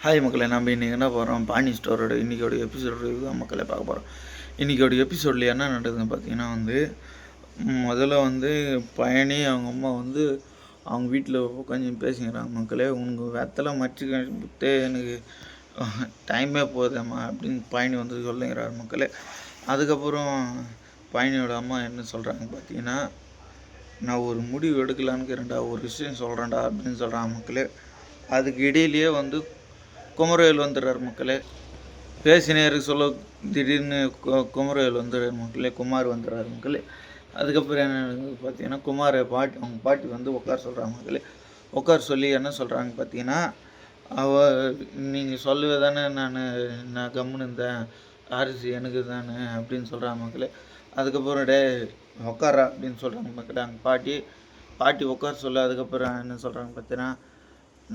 Hi மக்களே, நம்ம இன்றைக்கி என்ன போகிறோம், பாணி ஸ்டோரோட இன்றைக்கோட எபிசோடு தான் மக்களே பார்க்க போகிறோம். இன்றைக்கோட எபிசோடில் என்ன நடக்குதுன்னு பார்த்தீங்கன்னா முதல்ல பயணி அவங்க அம்மா அவங்க வீட்டில் உட்காந்து பேசிக்கிறாங்க. மக்களே, உனக்கு வெத்தலை மச்சிக்கிட்டே எனக்கு டைமே போகுதேம்மா அப்படின்னு பயணி சொல்லுங்கிறார் மக்களே. அதுக்கப்புறம் பயணியோட அம்மா என்ன சொல்கிறாங்க பார்த்தீங்கன்னா, நான் ஒரு முடிவு எடுக்கலான்னு ஒரு விஷயம் சொல்கிறேன்டா அப்படின்னு சொல்கிறாங்க மக்களே. அதுக்கு இடையிலேயே குமரவேல் வந்துடுறார் மக்களே. பேசினேருக்கு சொல்ல திடீர்னு குமரவேல் வந்துடுறார் மக்களே. குமார் வந்துடுறாரு மக்களே. அதுக்கப்புறம் என்ன பார்த்தீங்கன்னா, குமாரை அவங்க பாட்டி உட்கார சொல்கிறாங்க மக்களே. உட்கார சொல்லி என்ன சொல்கிறாங்க பார்த்தீங்கன்னா, நீங்கள் சொல்லவே தானே நான் கம்முன்னு இருந்தேன், அரிசி எனக்கு தானே அப்படின்னு சொல்கிறாங்க மக்களே. அதுக்கப்புறம் உட்காரா அப்படின்னு சொல்கிறாங்க மக்களே. அங்கே பாட்டி உட்கார சொல்ல. அதுக்கப்புறம் என்ன சொல்கிறாங்க பார்த்தீங்கன்னா,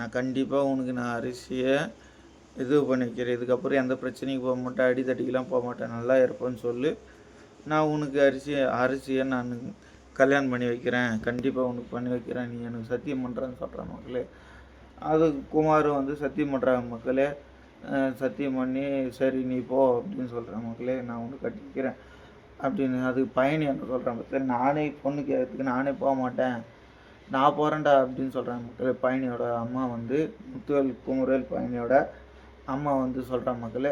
நான் கண்டிப்பாக உனக்கு நான் அரிசியை இது பண்ணி வைக்கிறேன், இதுக்கப்புறம் எந்த பிரச்சனைக்கும் போக மாட்டேன், அடித்தடிக்கெலாம் போக மாட்டேன், நல்லா இருப்பேன்னு சொல்லி நான் உனக்கு அரிசியை நான் கல்யாணம் பண்ணி வைக்கிறேன், கண்டிப்பாக உனக்கு பண்ணி வைக்கிறேன், நீ எனக்கு சத்தியம் பண்ணுறேன்னு சொல்கிறேன் மக்களே. அது குமார் சத்தியம் பண்ணுறாங்க மக்களே. சத்தியம் பண்ணி சரி நீ போ அப்படின்னு சொல்கிறேன் மக்களே, நான் உனக்கு கட்டி வைக்கிறேன் அப்படின்னு. அது பயணி என்ன சொல்கிறேன் மக்களே, நானே பொண்ணு கேட்கறதுக்கு நானே போக மாட்டேன், நான் போகிறேன்டா அப்படின்னு சொல்கிறாங்க மக்களே. பயணியோட அம்மா முத்துவேல் குமரவேல் பயணியோட அம்மா சொல்கிறான் மக்களே,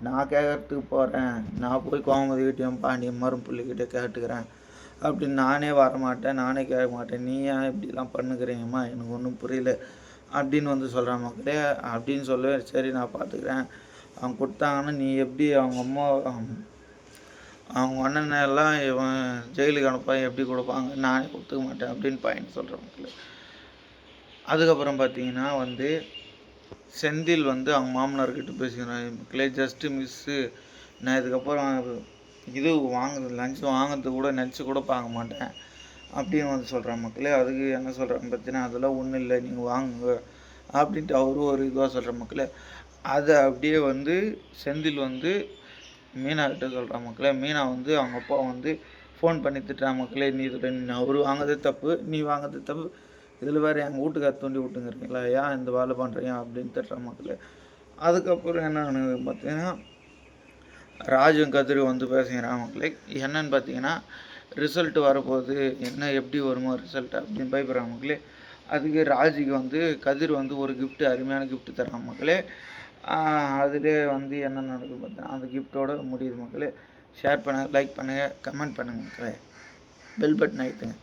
நான் கேட்கறதுக்கு போகிறேன், நான் போய் கோமதி கிட்டேயும் பாண்டியன் மரும்பிள்ளிக்கிட்ட கேட்டுக்கிறேன் அப்படின்னு. நானே வரமாட்டேன், நானே கேட்க மாட்டேன், நீ ஏன் இப்படிலாம் பண்ணுக்கிறீங்கம்மா, எனக்கு ஒன்றும் புரியல அப்படின்னு சொல்கிறான் மக்களே. அப்படின்னு சொல்ல சரி நான் பார்த்துக்கிறேன், அவங்க கொடுத்தாங்கன்னா நீ எப்படி அவங்க அம்மா அவங்க அண்ணனெல்லாம் இவன் ஜெயிலுக்கு அனுப்பான் எப்படி கொடுப்பாங்க, நானே கொடுத்துக்க மாட்டேன் அப்படின்னு பையன் சொல்கிறேன் மக்களே. அதுக்கப்புறம் பார்த்தீங்கன்னா செந்தில் அவங்க மாமனார்கிட்ட பேசிக்கிறான் மக்களே. ஜஸ்ட்டு மிஸ்ஸு, நான் இதுக்கப்புறம் இது லஞ்ச் வாங்கிறது கூட நினச்சி கூட பார்க்க மாட்டேன் அப்படின்னு சொல்கிறேன் மக்களே. அதுக்கு என்ன சொல்கிறேன் பார்த்தீங்கன்னா, அதெல்லாம் ஒன்றும் இல்லை, நீங்கள் வாங்குங்க அப்படின்ட்டு அவரும் ஒரு இதுவாக சொல்கிற மக்களே. அதை அப்படியே செந்தில் மீனா கிட்ட சொல்கிற மக்களே. மீனா அவங்க அப்பா ஃபோன் பண்ணி திட்டுறான் மக்களே, நீ அவர் வாங்குறது தப்பு, நீ வாங்குறது தப்பு, இதில் வேறு எங்கள் வீட்டுக்கார தூண்டி விட்டுங்கிறீங்களா, ஏன் இந்த வேலை பண்ணுறீங்க அப்படின்னு திட்டுற மக்களே. அதுக்கப்புறம் என்ன பார்த்தீங்கன்னா, ராஜும் கதிர் பேசுகிறான் மக்களே. என்னன்னு பார்த்தீங்கன்னா, ரிசல்ட்டு வரப்போகுது, என்ன எப்படி வருமோ ரிசல்ட் அப்படின்னு பயப்படுறாங்க மக்களே. அதுக்கு ராஜுக்கு கதிர் ஒரு கிஃப்ட்டு, அருமையான கிஃப்ட்டு தரான் மக்களே. அதிலே என்ன நடக்குது பார்த்தீங்கன்னா, அந்த கிஃப்ட்டோடு முடியுது மக்களே. ஷேர் பண்ணுங்கள், லைக் பண்ணுங்கள், கமெண்ட் பண்ணுங்கள் மக்களே. பெல் பட்டன் அழுத்துங்க.